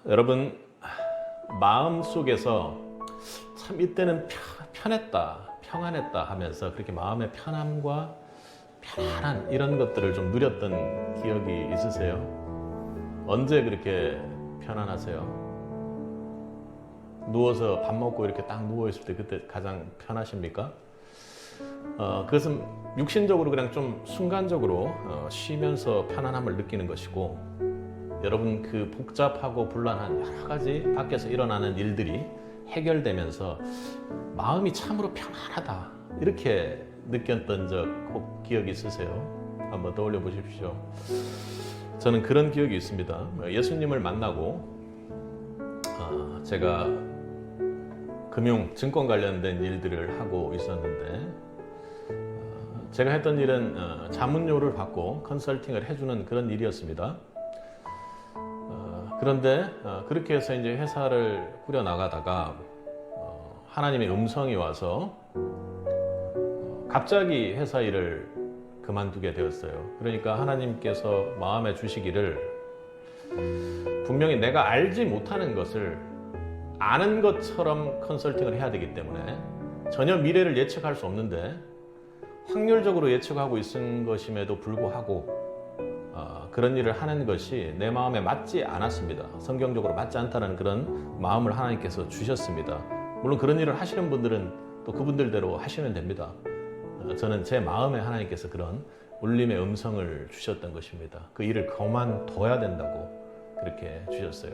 여러분, 마음 속에서 참 이때는 편했다, 평안했다 하면서 그렇게 마음의 편함과 편안한 이런 것들을 좀 누렸던 기억이 있으세요? 언제 그렇게 편안하세요? 누워서 밥 먹고 이렇게 딱 누워있을 때 그때 가장 편하십니까? 그것은 육신적으로 그냥 좀 순간적으로 쉬면서 편안함을 느끼는 것이고, 여러분 그 복잡하고 불안한 여러 가지 밖에서 일어나는 일들이 해결되면서 마음이 참으로 편안하다 이렇게 느꼈던 적 혹 기억이 있으세요? 한번 떠올려 보십시오. 저는 그런 기억이 있습니다. 예수님을 만나고 제가 금융, 증권 관련된 일들을 하고 있었는데, 제가 했던 일은 자문료를 받고 컨설팅을 해주는 그런 일이었습니다. 그런데 그렇게 해서 이제 회사를 꾸려 나가다가 하나님의 음성이 와서 갑자기 회사 일을 그만두게 되었어요. 그러니까 하나님께서 마음에 주시기를, 분명히 내가 알지 못하는 것을 아는 것처럼 컨설팅을 해야 되기 때문에 전혀 미래를 예측할 수 없는데 확률적으로 예측하고 있는 것임에도 불구하고 그런 일을 하는 것이 내 마음에 맞지 않았습니다. 성경적으로 맞지 않다는 그런 마음을 하나님께서 주셨습니다. 물론 그런 일을 하시는 분들은 또 그분들대로 하시면 됩니다. 저는 제 마음에 하나님께서 그런 울림의 음성을 주셨던 것입니다. 그 일을 그만둬야 된다고 그렇게 주셨어요.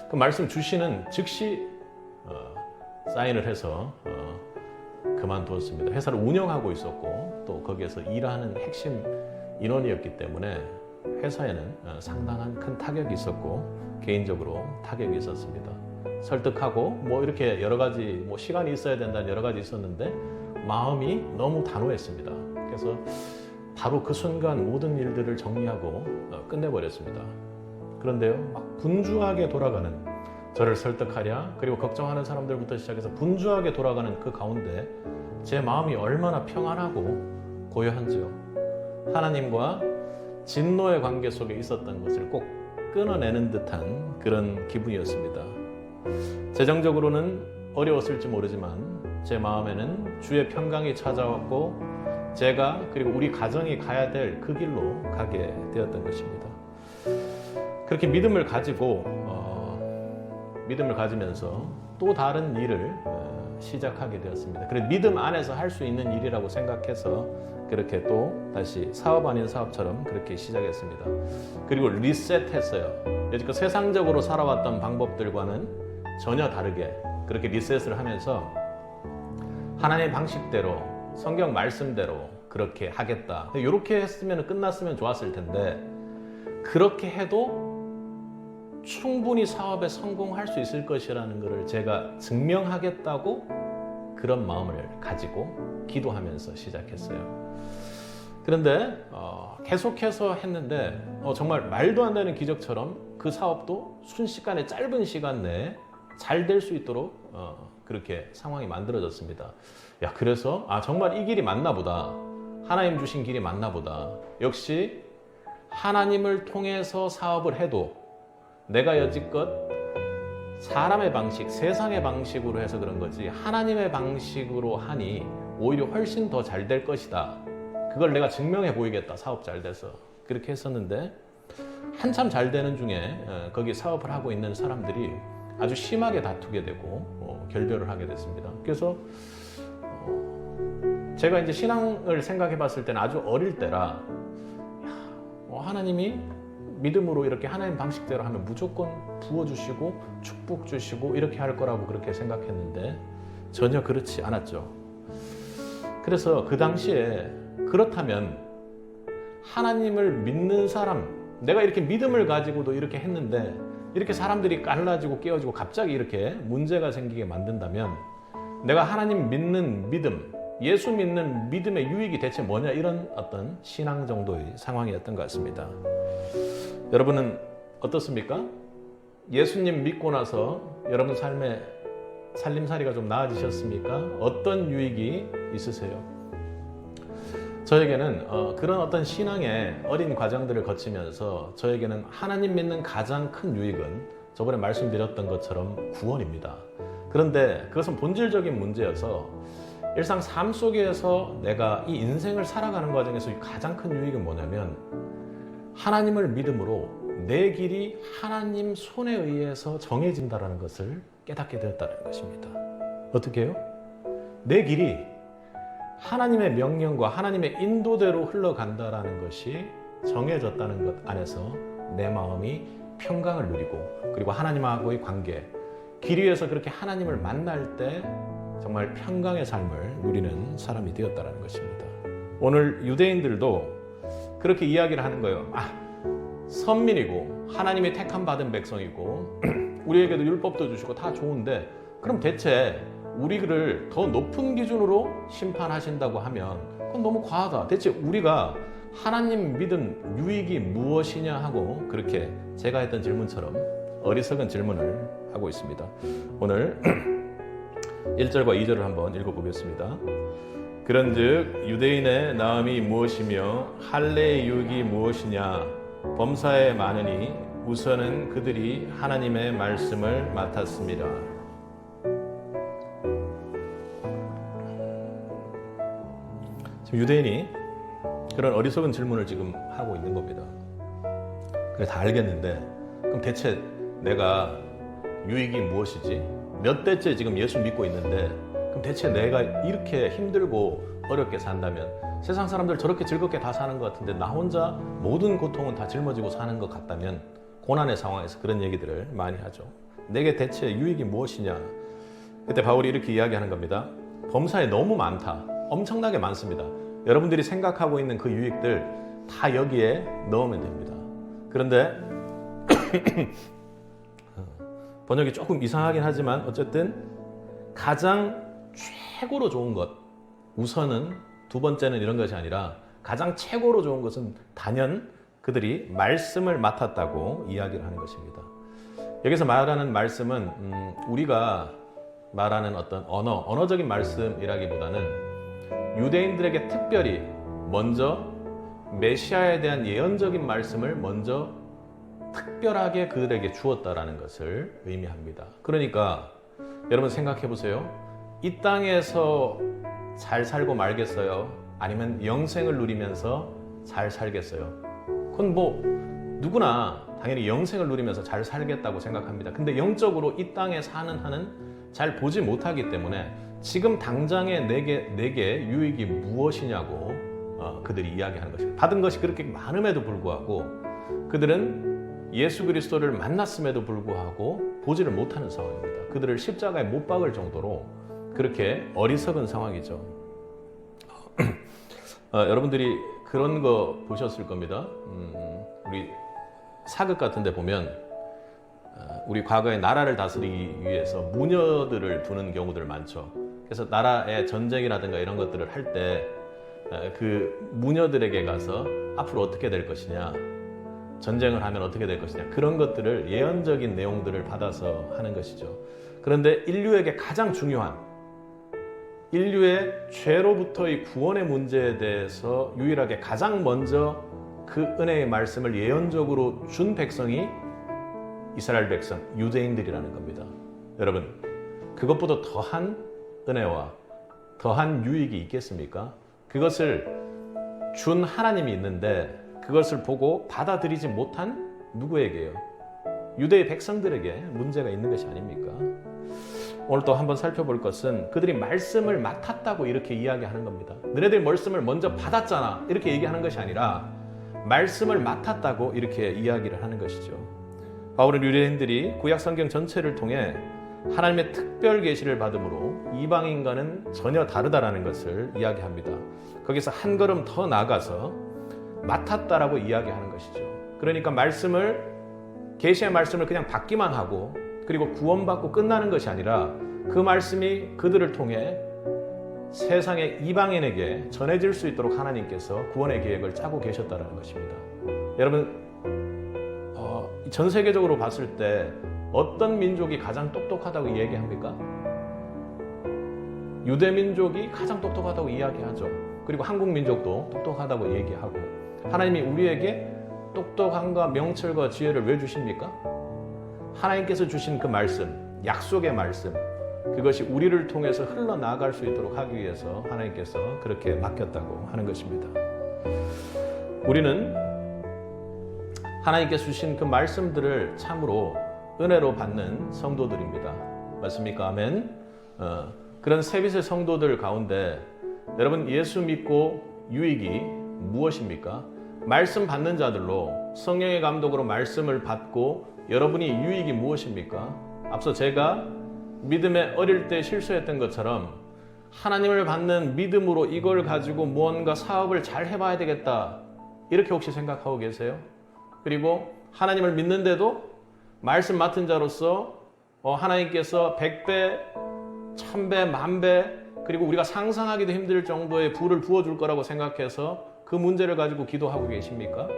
그 말씀 주시는 즉시 사인을 해서 그만두었습니다. 회사를 운영하고 있었고 또 거기에서 일하는 핵심 인원이었기 때문에 회사에는 상당한 큰 타격이 있었고 개인적으로 타격이 있었습니다. 설득하고 뭐 이렇게 여러 가지 시간이 있어야 된다는 여러 가지 있었는데 마음이 너무 단호했습니다. 그래서 바로 그 순간 모든 일들을 정리하고 끝내버렸습니다. 그런데요, 막 분주하게 돌아가는, 저를 설득하랴 그리고 걱정하는 사람들부터 시작해서 분주하게 돌아가는 그 가운데 제 마음이 얼마나 평안하고 고요한지요. 하나님과 진노의 관계 속에 있었던 것을 꼭 끊어내는 듯한 그런 기분이었습니다. 재정적으로는 어려웠을지 모르지만 제 마음에는 주의 평강이 찾아왔고 제가 그리고 우리 가정이 가야 될 그 길로 가게 되었던 것입니다. 그렇게 믿음을 가지면서 또 다른 일을 시작하게 되었습니다. 그래서 믿음 안에서 할 수 있는 일이라고 생각해서 그렇게 또 다시 사업 아닌 사업처럼 그렇게 시작했습니다. 그리고 리셋했어요. 여지껏 세상적으로 살아왔던 방법들과는 전혀 다르게 그렇게 리셋을 하면서 하나님의 방식대로, 성경 말씀대로 그렇게 하겠다. 이렇게 했으면 끝났으면 좋았을 텐데 그렇게 해도 충분히 사업에 성공할 수 있을 것이라는 것을 제가 증명하겠다고 그런 마음을 가지고 기도하면서 시작했어요. 그런데 계속해서 했는데 정말 말도 안 되는 기적처럼 그 사업도 순식간에, 짧은 시간 내에 잘 될 수 있도록 그렇게 상황이 만들어졌습니다. 그래서 정말 이 길이 맞나 보다. 하나님 주신 길이 맞나 보다. 역시 하나님을 통해서 사업을 해도 내가 여지껏 사람의 방식, 세상의 방식으로 해서 그런 거지 하나님의 방식으로 하니 오히려 훨씬 더 잘 될 것이다. 그걸 내가 증명해 보이겠다. 사업 잘 돼서. 그렇게 했었는데 한참 잘 되는 중에 거기 사업을 하고 있는 사람들이 아주 심하게 다투게 되고 결별을 하게 됐습니다. 그래서 제가 이제 신앙을 생각해 봤을 때는 아주 어릴 때라 하나님이 믿음으로 이렇게 하나님 방식대로 하면 무조건 부어주시고 축복 주시고 이렇게 할 거라고 그렇게 생각했는데 전혀 그렇지 않았죠. 그래서 그 당시에 그렇다면 하나님을 믿는 사람, 내가 이렇게 믿음을 가지고도 이렇게 했는데 이렇게 사람들이 갈라지고 깨어지고 갑자기 이렇게 문제가 생기게 만든다면 내가 하나님 믿는 믿음, 예수 믿는 믿음의 유익이 대체 뭐냐, 이런 어떤 신앙 정도의 상황이었던 것 같습니다. 여러분은 어떻습니까? 예수님 믿고 나서 여러분 삶의 살림살이가 좀 나아지셨습니까? 어떤 유익이 있으세요? 저에게는 그런 어떤 신앙의 어린 과정들을 거치면서 저에게는 하나님 믿는 가장 큰 유익은 저번에 말씀드렸던 것처럼 구원입니다. 그런데 그것은 본질적인 문제여서 일상 삶 속에서 내가 이 인생을 살아가는 과정에서 가장 큰 유익은 뭐냐면 하나님을 믿음으로 내 길이 하나님 손에 의해서 정해진다는 것을 깨닫게 되었다는 것입니다. 어떻게 해요? 내 길이 하나님의 명령과 하나님의 인도대로 흘러간다는 것이 정해졌다는 것 안에서 내 마음이 평강을 누리고 그리고 하나님하고의 관계, 길 위에서 그렇게 하나님을 만날 때 정말 평강의 삶을 누리는 사람이 되었다는 것입니다. 오늘 유대인들도 그렇게 이야기를 하는 거예요. 선민이고 하나님의 택함 받은 백성이고 우리에게도 율법도 주시고 다 좋은데 그럼 대체 우리를 더 높은 기준으로 심판하신다고 하면 그건 너무 과하다. 대체 우리가 하나님 믿은 유익이 무엇이냐 하고 그렇게 제가 했던 질문처럼 어리석은 질문을 하고 있습니다. 오늘 1절과 2절을 한번 읽어보겠습니다. 그런즉 유대인의 나음이 무엇이며 할례의 유익이 무엇이냐 범사에 많으니 우선은 그들이 하나님의 말씀을 맡았습니다. 지금 유대인이 그런 어리석은 질문을 지금 하고 있는 겁니다. 그래 다 알겠는데 그럼 대체 내가 유익이 무엇이지? 몇 대째 지금 예수 믿고 있는데 그럼 대체 내가 이렇게 힘들고 어렵게 산다면 세상 사람들 저렇게 즐겁게 다 사는 것 같은데 나 혼자 모든 고통은 다 짊어지고 사는 것 같다면 고난의 상황에서 그런 얘기들을 많이 하죠. 내게 대체 유익이 무엇이냐? 그때 바울이 이렇게 이야기하는 겁니다. 범사에 너무 많다. 엄청나게 많습니다. 여러분들이 생각하고 있는 그 유익들 다 여기에 넣으면 됩니다. 그런데 번역이 조금 이상하긴 하지만 어쨌든 가장 최고로 좋은 것, 우선은 두 번째는 이런 것이 아니라 가장 최고로 좋은 것은 단연 그들이 말씀을 맡았다고 이야기를 하는 것입니다. 여기서 말하는 말씀은 우리가 말하는 어떤 언어적인 말씀이라기보다는 유대인들에게 특별히 먼저 메시아에 대한 예언적인 말씀을 먼저 특별하게 그들에게 주었다라는 것을 의미합니다. 그러니까 여러분 생각해 보세요. 이 땅에서 잘 살고 말겠어요? 아니면 영생을 누리면서 잘 살겠어요? 그건 뭐 누구나 당연히 영생을 누리면서 잘 살겠다고 생각합니다. 근데 영적으로 이 땅에 사는 한은 잘 보지 못하기 때문에 지금 당장에 내게 유익이 무엇이냐고 그들이 이야기하는 것입니다. 받은 것이 그렇게 많음에도 불구하고 그들은 예수 그리스도를 만났음에도 불구하고 보지를 못하는 상황입니다. 그들을 십자가에 못 박을 정도로 그렇게 어리석은 상황이죠. 여러분들이 그런 거 보셨을 겁니다. 우리 사극 같은 데 보면 우리 과거에 나라를 다스리기 위해서 무녀들을 두는 경우들 많죠. 그래서 나라의 전쟁이라든가 이런 것들을 할 때 그 무녀들에게 가서 앞으로 어떻게 될 것이냐, 전쟁을 하면 어떻게 될 것이냐, 그런 것들을 예언적인 내용들을 받아서 하는 것이죠. 그런데 인류에게 가장 중요한 인류의 죄로부터의 구원의 문제에 대해서 유일하게 가장 먼저 그 은혜의 말씀을 예언적으로 준 백성이 이스라엘 백성, 유대인들이라는 겁니다. 여러분, 그것보다 더한 은혜와 더한 유익이 있겠습니까? 그것을 준 하나님이 있는데 그것을 보고 받아들이지 못한 누구에게요? 유대의 백성들에게 문제가 있는 것이 아닙니까? 오늘 또 한번 살펴볼 것은 그들이 말씀을 맡았다고 이렇게 이야기하는 겁니다. 너네들 말씀을 먼저 받았잖아 이렇게 얘기하는 것이 아니라 말씀을 맡았다고 이렇게 이야기를 하는 것이죠. 바울은 유대인들이 구약 성경 전체를 통해 하나님의 특별 계시를 받음으로 이방인과는 전혀 다르다라는 것을 이야기합니다. 거기서 한 걸음 더 나아가서 맡았다라고 이야기하는 것이죠. 그러니까 계시의 말씀을 그냥 받기만 하고 그리고 구원받고 끝나는 것이 아니라 그 말씀이 그들을 통해 세상의 이방인에게 전해질 수 있도록 하나님께서 구원의 계획을 짜고 계셨다는 것입니다. 여러분, 전 세계적으로 봤을 때 어떤 민족이 가장 똑똑하다고 얘기합니까? 유대 민족이 가장 똑똑하다고 이야기하죠. 그리고 한국 민족도 똑똑하다고 얘기하고, 하나님이 우리에게 똑똑함과 명철과 지혜를 왜 주십니까? 하나님께서 주신 그 말씀, 약속의 말씀, 그것이 우리를 통해서 흘러나갈 수 있도록 하기 위해서 하나님께서 그렇게 맡겼다고 하는 것입니다. 우리는 하나님께서 주신 그 말씀들을 참으로 은혜로 받는 성도들입니다. 맞습니까? 아멘. 그런 세빛의 성도들 가운데 여러분, 예수 믿고 유익이 무엇입니까? 말씀 받는 자들로 성령의 감독으로 말씀을 받고 여러분이 유익이 무엇입니까? 앞서 제가 믿음에 어릴 때 실수했던 것처럼 하나님을 받는 믿음으로 이걸 가지고 무언가 사업을 잘 해봐야 되겠다, 이렇게 혹시 생각하고 계세요? 그리고 하나님을 믿는데도 말씀 맡은 자로서 하나님께서 100배, 1000배, 10,000배, 그리고 우리가 상상하기도 힘들 정도의 부를 부어줄 거라고 생각해서 그 문제를 가지고 기도하고 계십니까?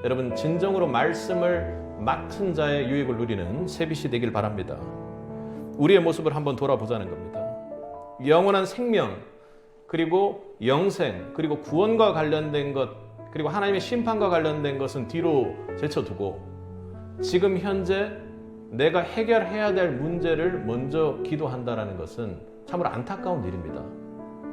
여러분, 진정으로 말씀을 맡은 자의 유익을 누리는 새빛이 되길 바랍니다. 우리의 모습을 한번 돌아보자는 겁니다. 영원한 생명, 그리고 영생, 그리고 구원과 관련된 것, 그리고 하나님의 심판과 관련된 것은 뒤로 제쳐두고 지금 현재 내가 해결해야 될 문제를 먼저 기도한다는 것은 참으로 안타까운 일입니다.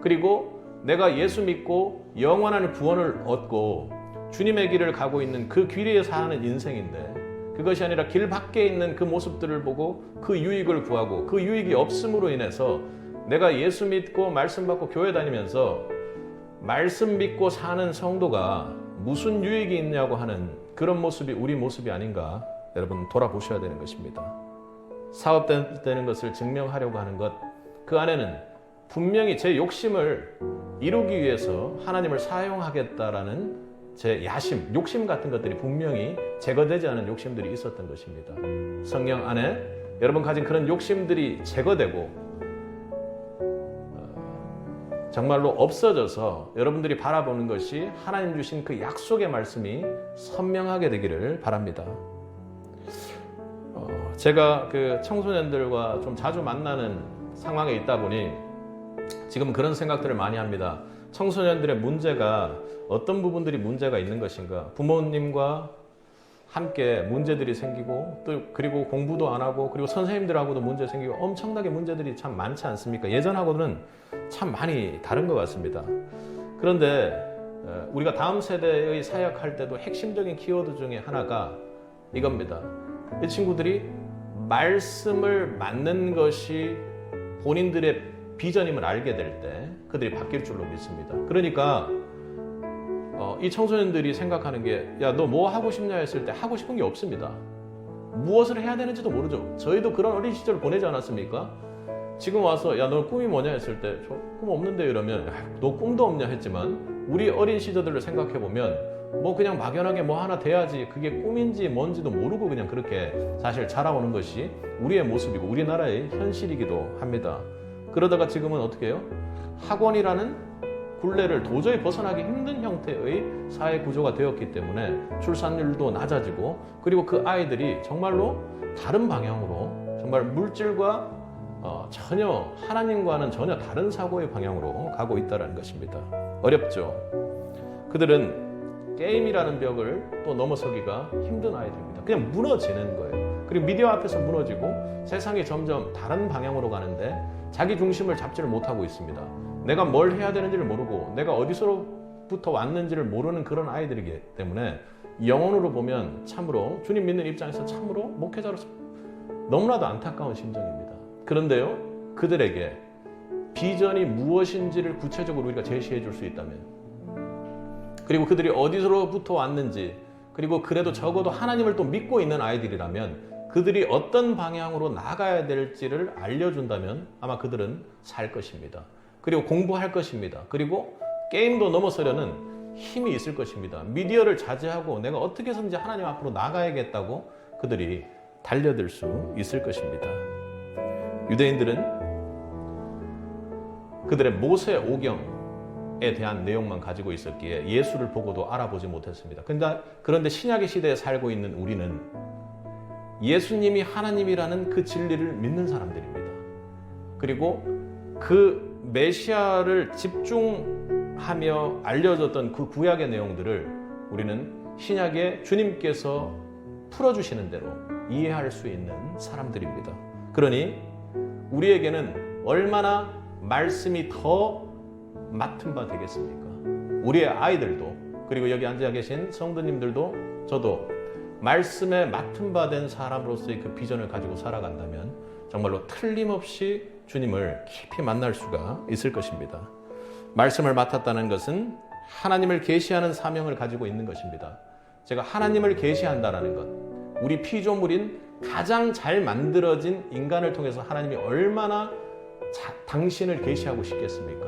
그리고 내가 예수 믿고 영원한 구원을 얻고 주님의 길을 가고 있는 그 길 위에 사는 인생인데, 그것이 아니라 길 밖에 있는 그 모습들을 보고 그 유익을 구하고 그 유익이 없음으로 인해서 내가 예수 믿고 말씀 받고 교회 다니면서 말씀 믿고 사는 성도가 무슨 유익이 있냐고 하는 그런 모습이 우리 모습이 아닌가, 여러분 돌아보셔야 되는 것입니다. 사업되는 것을 증명하려고 하는 것, 그 안에는 분명히 제 욕심을 이루기 위해서 하나님을 사용하겠다라는 제 야심, 욕심 같은 것들이 분명히 제거되지 않은 욕심들이 있었던 것입니다. 성령 안에 여러분 가진 그런 욕심들이 제거되고 정말로 없어져서 여러분들이 바라보는 것이 하나님 주신 그 약속의 말씀이 선명하게 되기를 바랍니다. 제가 그 청소년들과 좀 자주 만나는 상황에 있다 보니 지금 그런 생각들을 많이 합니다. 청소년들의 문제가 어떤 부분들이 문제가 있는 것인가? 부모님과 함께 문제들이 생기고 또 그리고 공부도 안 하고 그리고 선생님들하고도 문제 생기고 엄청나게 문제들이 참 많지 않습니까? 예전하고는 참 많이 다른 것 같습니다. 그런데 우리가 다음 세대의 사역할 때도 핵심적인 키워드 중에 하나가 이겁니다. 이 친구들이 말씀을 맞는 것이 본인들의 비전임을 알게 될 때 그들이 바뀔 줄로 믿습니다. 그러니까 이 청소년들이 생각하는 게, 야, 너 뭐 하고 싶냐 했을 때 하고 싶은 게 없습니다. 무엇을 해야 되는지도 모르죠. 저희도 그런 어린 시절을 보내지 않았습니까? 지금 와서 야, 너 꿈이 뭐냐 했을 때 저 꿈 없는데 이러면 너 꿈도 없냐 했지만 우리 어린 시절들을 생각해 보면 뭐 그냥 막연하게 뭐 하나 돼야지, 그게 꿈인지 뭔지도 모르고 그냥 그렇게 사실 자라오는 것이 우리의 모습이고 우리나라의 현실이기도 합니다. 그러다가 지금은 어떻게 해요? 학원이라는 굴레를 도저히 벗어나기 힘든 형태의 사회 구조가 되었기 때문에 출산율도 낮아지고, 그리고 그 아이들이 정말로 다른 방향으로, 정말 물질과 전혀 하나님과는 전혀 다른 사고의 방향으로 가고 있다는 것입니다. 어렵죠. 그들은 게임이라는 벽을 또 넘어서기가 힘든 아이들입니다. 그냥 무너지는 거예요. 그리고 미디어 앞에서 무너지고 세상이 점점 다른 방향으로 가는데 자기 중심을 잡지를 못하고 있습니다. 내가 뭘 해야 되는지를 모르고 내가 어디서부터 왔는지를 모르는 그런 아이들이기 때문에 영혼으로 보면 참으로 주님 믿는 입장에서 참으로 목회자로서 너무나도 안타까운 심정입니다. 그런데요, 그들에게 비전이 무엇인지를 구체적으로 우리가 제시해 줄 수 있다면, 그리고 그들이 어디서부터 왔는지, 그리고 그래도 적어도 하나님을 또 믿고 있는 아이들이라면 그들이 어떤 방향으로 나가야 될지를 알려준다면 아마 그들은 살 것입니다. 그리고 공부할 것입니다. 그리고 게임도 넘어서려는 힘이 있을 것입니다. 미디어를 자제하고 내가 어떻게 해서든지 하나님 앞으로 나가야겠다고 그들이 달려들 수 있을 것입니다. 유대인들은 그들의 모세 오경에 대한 내용만 가지고 있었기에 예수를 보고도 알아보지 못했습니다. 그런데 신약의 시대에 살고 있는 우리는 예수님이 하나님이라는 그 진리를 믿는 사람들입니다. 그리고 그 메시아를 집중하며 알려졌던 그 구약의 내용들을 우리는 신약의 주님께서 풀어주시는 대로 이해할 수 있는 사람들입니다. 그러니 우리에게는 얼마나 말씀이 더 맡은 바 되겠습니까? 우리의 아이들도, 그리고 여기 앉아 계신 성도님들도, 저도 말씀에 맡은 바 된 사람으로서의 그 비전을 가지고 살아간다면 정말로 틀림없이 주님을 깊이 만날 수가 있을 것입니다. 말씀을 맡았다는 것은 하나님을 계시하는 사명을 가지고 있는 것입니다. 제가 하나님을 계시한다는 것, 우리 피조물인 가장 잘 만들어진 인간을 통해서 하나님이 얼마나 당신을 계시하고 싶겠습니까?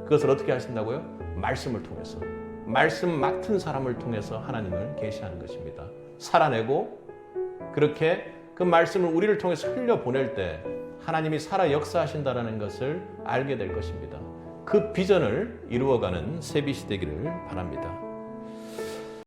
그것을 어떻게 하신다고요? 말씀을 통해서, 말씀 맡은 사람을 통해서 하나님을 계시하는 것입니다. 살아내고 그렇게 그 말씀을 우리를 통해서 흘려보낼 때 하나님이 살아 역사하신다는 것을 알게 될 것입니다. 그 비전을 이루어가는 세빛이 되기를 바랍니다.